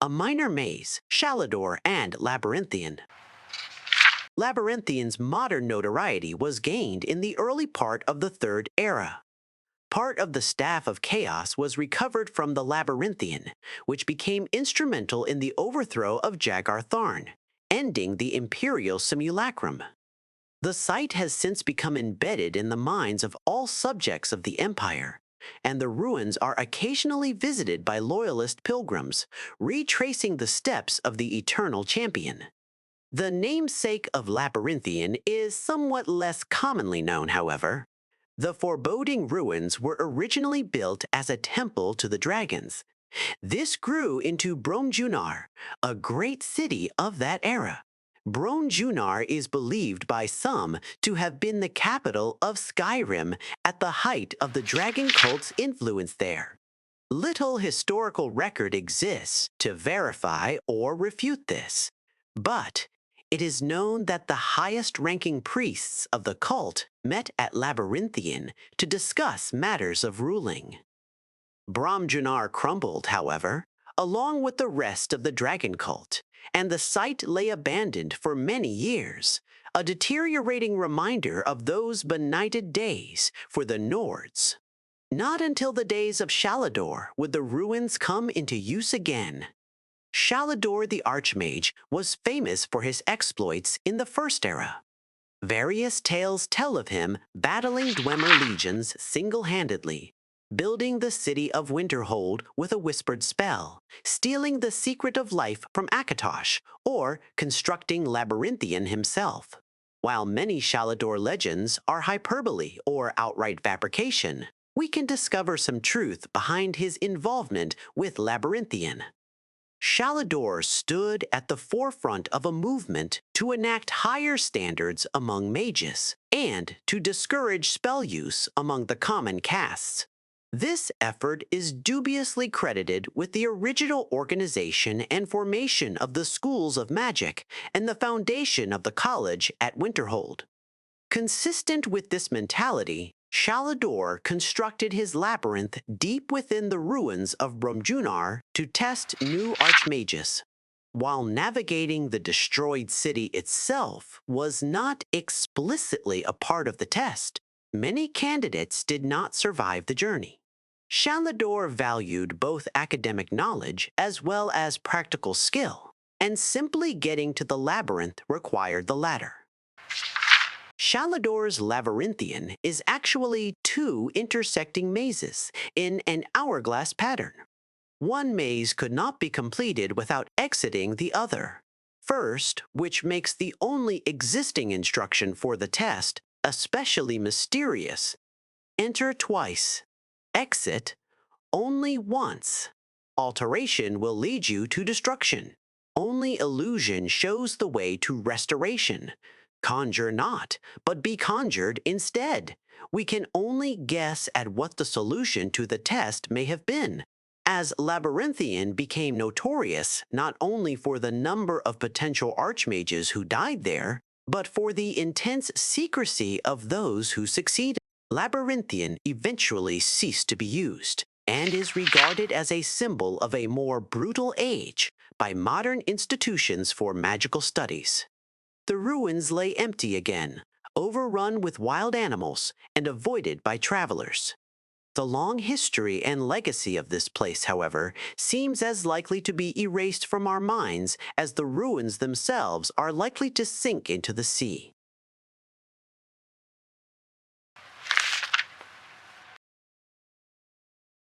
a minor maze, Shalador, and Labyrinthian. Labyrinthian's modern notoriety was gained in the early part of the Third Era. Part of the Staff of Chaos was recovered from the Labyrinthian, which became instrumental in the overthrow of Jagar Tharn, ending the Imperial Simulacrum. The site has since become embedded in the minds of all subjects of the Empire, and the ruins are occasionally visited by loyalist pilgrims, retracing the steps of the Eternal Champion. The namesake of Labyrinthian is somewhat less commonly known, however. The foreboding ruins were originally built as a temple to the dragons. This grew into Bromjunar, a great city of that era. Bromjunar is believed by some to have been the capital of Skyrim at the height of the dragon cult's influence there. Little historical record exists to verify or refute this, but it is known that the highest-ranking priests of the cult met at Labyrinthian to discuss matters of ruling. Bromjunar crumbled, however, along with the rest of the dragon cult, and the site lay abandoned for many years, a deteriorating reminder of those benighted days for the Nords. Not until the days of Shalador would the ruins come into use again. Shalador the Archmage was famous for his exploits in the First Era. Various tales tell of him battling Dwemer legions single-handedly, building the city of Winterhold with a whispered spell, stealing the secret of life from Akatosh, or constructing Labyrinthian himself. While many Shalador legends are hyperbole or outright fabrication, we can discover some truth behind his involvement with Labyrinthian. Shalador stood at the forefront of a movement to enact higher standards among mages and to discourage spell use among the common castes. This effort is dubiously credited with the original organization and formation of the schools of magic and the foundation of the college at Winterhold. Consistent with this mentality, Shalador constructed his labyrinth deep within the ruins of Bromjunar to test new archmages. While navigating the destroyed city itself was not explicitly a part of the test, many candidates did not survive the journey. Shalador valued both academic knowledge as well as practical skill, and simply getting to the labyrinth required the latter. Shalador's Labyrinthian is actually two intersecting mazes in an hourglass pattern. One maze could not be completed without exiting the other. First, which makes the only existing instruction for the test especially mysterious, enter twice. Exit only once. Alteration will lead you to destruction. Only illusion shows the way to restoration. Conjure not, but be conjured instead. We can only guess at what the solution to the test may have been, as Labyrinthian became notorious not only for the number of potential archmages who died there, but for the intense secrecy of those who succeeded. Labyrinthian eventually ceased to be used, and is regarded as a symbol of a more brutal age by modern institutions for magical studies. The ruins lay empty again, overrun with wild animals and avoided by travelers. The long history and legacy of this place, however, seems as likely to be erased from our minds as the ruins themselves are likely to sink into the sea.